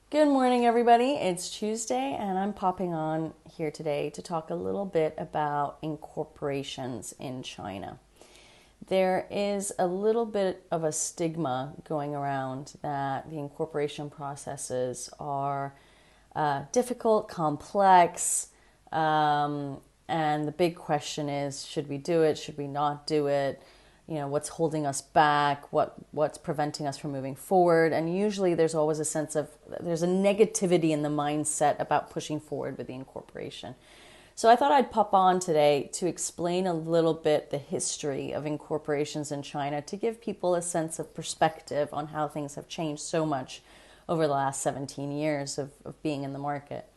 Good morning, everybody. It's Tuesday, and I'm popping on here today to talk a little bit about incorporations in China. There is a little bit of a stigma going around that the incorporation processes are difficult, complex, and the big question is, should we do it? Should we not do it? What's holding us back, what's preventing us from moving forward. And usually there's always a sense of, there's a negativity in the mindset about pushing forward with the incorporation. So I thought I'd pop on today to explain a little bit the history of incorporations in China, to give people a sense of perspective on how things have changed so much over the last 17 years of being in the market.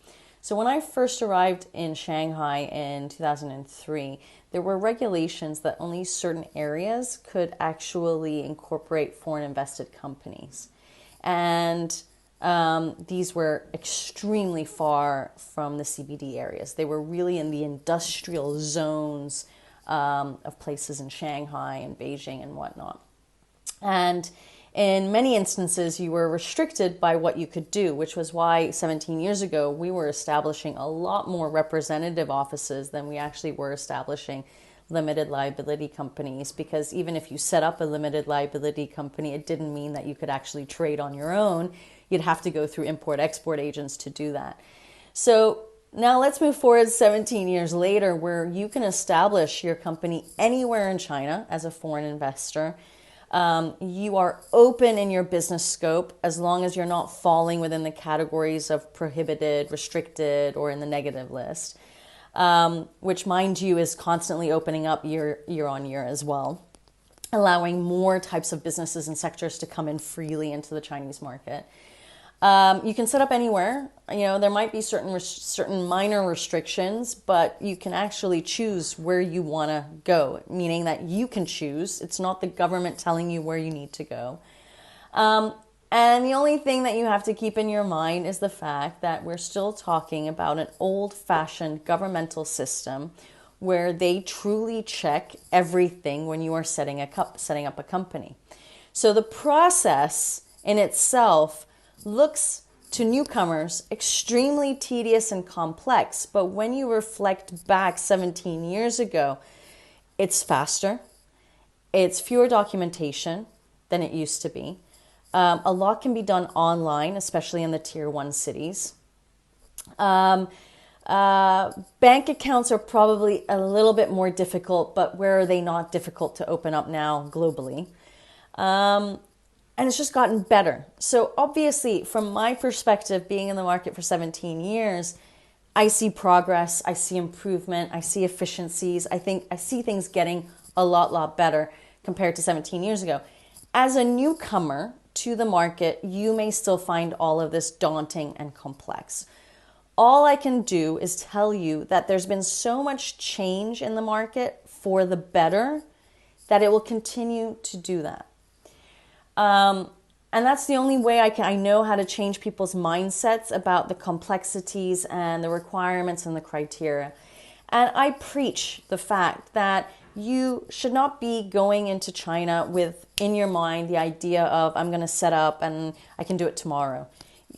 So when I first arrived in Shanghai in 2003, there were regulations that only certain areas could actually incorporate foreign invested companies. And these were extremely far from the CBD areas. They were really in the industrial zones of places in Shanghai and Beijing and whatnot. And in many instances, you were restricted by what you could do, which was why 17 years ago, we were establishing a lot more representative offices than we actually were establishing limited liability companies. Because even if you set up a limited liability company, it didn't mean that you could actually trade on your own. You'd have to go through import-export agents to do that. So now let's move forward 17 years later, where you can establish your company anywhere in China as a foreign investor. You are open in your business scope as long as you're not falling within the categories of prohibited, restricted, or in the negative list, which, mind you, is constantly opening up year on year as well, allowing more types of businesses and sectors to come in freely into the Chinese market. You can set up anywhere. There might be certain minor restrictions, but you can actually choose where you want to go, meaning that you can choose. It's not the government telling you where you need to go. And the only thing that you have to keep in your mind is the fact that we're still talking about an old-fashioned governmental system where they truly check everything when you are setting up a company. So the process in itself looks to newcomers extremely tedious and complex, but when you reflect back 17 years ago, it's faster, it's fewer documentation than it used to be. A lot can be done online, especially in the tier 1 cities. Bank accounts are probably a little bit more difficult, but where are they not difficult to open up now globally? And it's just gotten better. So obviously, from my perspective, being in the market for 17 years, I see progress, I see improvement, I see efficiencies. I see things getting a lot better compared to 17 years ago. As a newcomer to the market, you may still find all of this daunting and complex. All I can do is tell you that there's been so much change in the market for the better that it will continue to do that. And that's the only way I know how to change people's mindsets about the complexities and the requirements and the criteria. And I preach the fact that you should not be going into China with, in your mind, the idea of, I'm going to set up and I can do it tomorrow.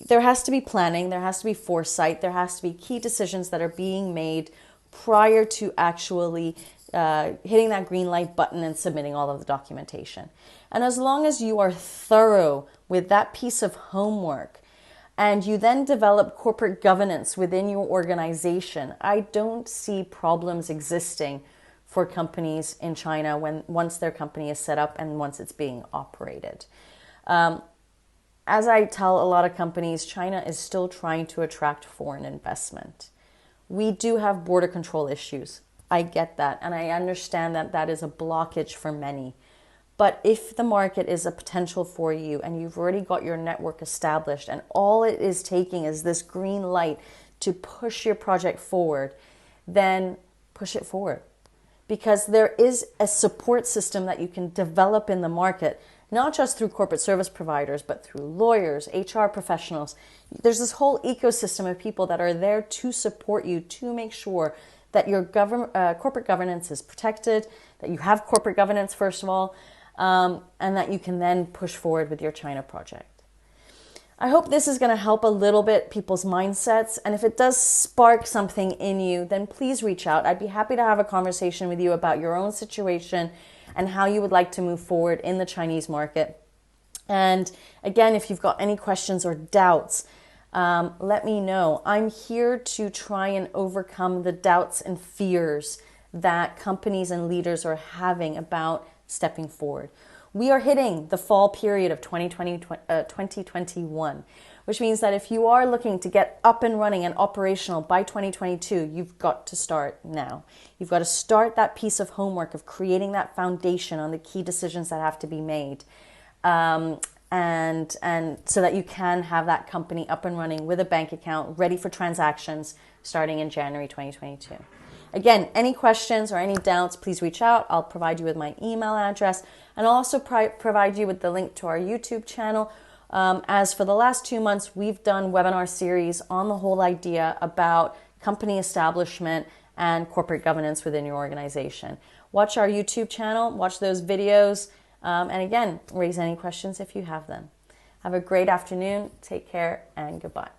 There has to be planning, there has to be foresight, there has to be key decisions that are being made prior to actually hitting that green light button and submitting all of the documentation. And as long as you are thorough with that piece of homework and you then develop corporate governance within your organization, I don't see problems existing for companies in China once their company is set up and once it's being operated. As I tell a lot of companies, China is still trying to attract foreign investment. We do have border control issues. I get that, and I understand that that is a blockage for many. But if the market is a potential for you and you've already got your network established and all it is taking is this green light to push your project forward, then push it forward. Because there is a support system that you can develop in the market, not just through corporate service providers, but through lawyers, HR professionals. There's this whole ecosystem of people that are there to support you, to make sure that your corporate governance is protected, that you have corporate governance, first of all, and that you can then push forward with your China project. I hope this is going to help a little bit people's mindsets. And if it does spark something in you, then please reach out. I'd be happy to have a conversation with you about your own situation and how you would like to move forward in the Chinese market. And again, if you've got any questions or doubts, let me know. I'm here to try and overcome the doubts and fears that companies and leaders are having about stepping forward. We are hitting the fall period of 2021, which means that if you are looking to get up and running and operational by 2022, you've got to start now. You've got to start that piece of homework of creating that foundation on the key decisions that have to be made. And so that you can have that company up and running with a bank account ready for transactions starting in January 2022. Again, any questions or any doubts, please reach out. I'll provide you with my email address, and I'll also provide you with the link to our YouTube channel. As for the last 2 months, we've done webinar series on the whole idea about company establishment and corporate governance within your organization. Watch our YouTube channel, watch those videos, and again, raise any questions if you have them. Have a great afternoon, take care, and goodbye.